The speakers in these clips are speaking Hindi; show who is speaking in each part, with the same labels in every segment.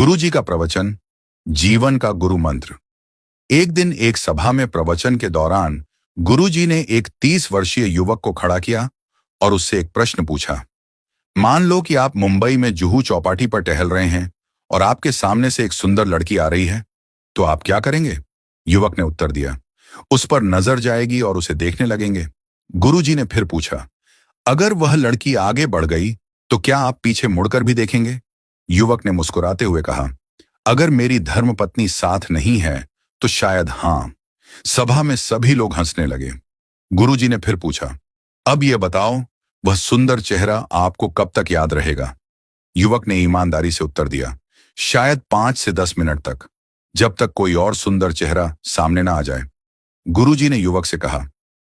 Speaker 1: गुरु जी का प्रवचन, जीवन का गुरु मंत्र। एक दिन एक सभा में प्रवचन के दौरान गुरु जी ने एक 30 वर्षीय युवक को खड़ा किया और उससे एक प्रश्न पूछा। मान लो कि आप मुंबई में जुहू चौपाटी पर टहल रहे हैं और आपके सामने से एक सुंदर लड़की आ रही है, तो आप क्या करेंगे? युवक ने उत्तर दिया, उस पर नजर जाएगी और उसे देखने लगेंगे। गुरु जी ने फिर पूछा, अगर वह लड़की आगे बढ़ गई तो क्या आप पीछे मुड़कर भी देखेंगे? युवक ने मुस्कुराते हुए कहा, अगर मेरी धर्मपत्नी साथ नहीं है तो शायद हां। सभा में सभी लोग हंसने लगे। गुरुजी ने फिर पूछा, अब यह बताओ, वह सुंदर चेहरा आपको कब तक याद रहेगा? युवक ने ईमानदारी से उत्तर दिया, शायद 5 से 10 मिनट तक, जब तक कोई और सुंदर चेहरा सामने ना आ जाए। गुरुजी ने युवक से कहा,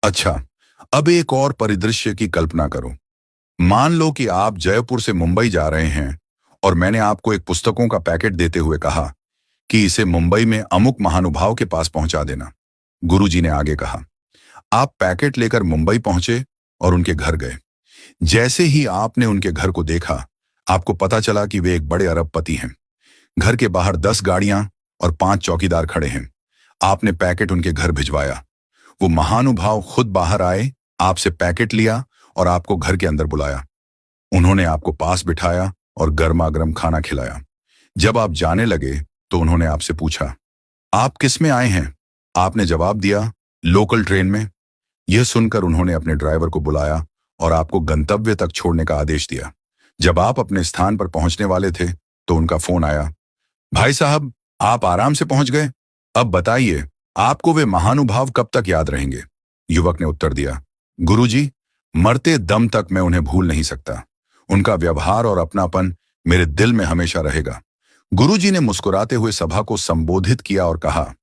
Speaker 1: अच्छा, अब एक और परिदृश्य की कल्पना करो। मान लो कि आप जयपुर से मुंबई जा रहे हैं और मैंने आपको एक पुस्तकों का पैकेट देते हुए कहा कि इसे मुंबई में अमुक महानुभाव के पास पहुंचा देना। गुरुजी ने आगे कहा, आप पैकेट लेकर मुंबई पहुंचे और उनके घर गए। जैसे ही आपने उनके घर को देखा, आपको पता चला कि वे एक बड़े अरबपति हैं। घर के बाहर 10 गाड़ियां और 5 चौकीदार खड़े हैं। आपने पैकेट उनके घर भिजवाया। वो महानुभाव खुद बाहर आए, आपसे पैकेट लिया और आपको घर के अंदर बुलाया। उन्होंने आपको पास बिठाया और गर्मा गर्म खाना खिलाया। जब आप जाने लगे तो उन्होंने आपसे पूछा, आप किस में आए हैं? आपने जवाब दिया, लोकल ट्रेन में। यह सुनकर उन्होंने अपने ड्राइवर को बुलाया और आपको गंतव्य तक छोड़ने का आदेश दिया। जब आप अपने स्थान पर पहुंचने वाले थे तो उनका फोन आया, भाई साहब, आप आराम से पहुंच गए। अब बताइए, आपको वे महानुभाव कब तक याद रहेंगे? युवक ने उत्तर दिया, गुरुजी, मरते दम तक मैं उन्हें भूल नहीं सकता। उनका व्यवहार और अपनापन मेरे दिल में हमेशा रहेगा। गुरुजी ने मुस्कुराते हुए सभा को संबोधित किया और कहा,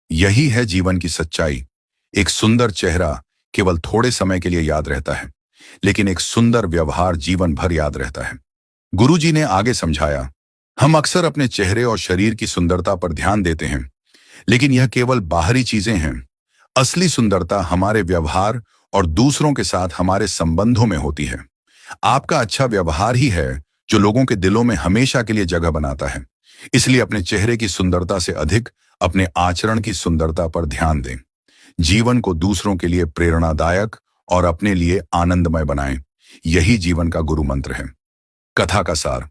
Speaker 1: यही है जीवन की सच्चाई। एक सुंदर चेहरा केवल थोड़े समय के लिए याद रहता है, लेकिन एक सुंदर व्यवहार जीवन भर याद रहता है। गुरुजी ने आगे समझाया, हम अक्सर अपने चेहरे और शरीर की सुंदरता पर ध्यान देते हैं, लेकिन यह केवल बाहरी चीजें हैं। असली सुंदरता हमारे व्यवहार और दूसरों के साथ हमारे संबंधों में होती है। आपका अच्छा व्यवहार ही है जो लोगों के दिलों में हमेशा के लिए जगह बनाता है। इसलिए अपने चेहरे की सुंदरता से अधिक अपने आचरण की सुंदरता पर ध्यान दें। जीवन को दूसरों के लिए प्रेरणादायक और अपने लिए आनंदमय बनाएं। यही जीवन का गुरु मंत्र है। कथा का सार।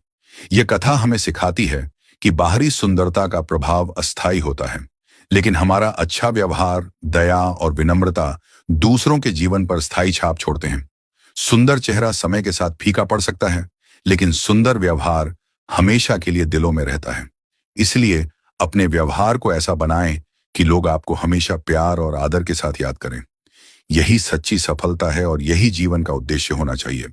Speaker 1: यह कथा हमें सिखाती है कि बाहरी सुंदरता का प्रभाव अस्थायी होता है, लेकिन हमारा अच्छा व्यवहार, दया और विनम्रता दूसरों के जीवन पर स्थायी छाप छोड़ते हैं। सुंदर चेहरा समय के साथ फीका पड़ सकता है, लेकिन सुंदर व्यवहार हमेशा के लिए दिलों में रहता है। इसलिए अपने व्यवहार को ऐसा बनाएं कि लोग आपको हमेशा प्यार और आदर के साथ याद करें। यही सच्ची सफलता है और यही जीवन का उद्देश्य होना चाहिए।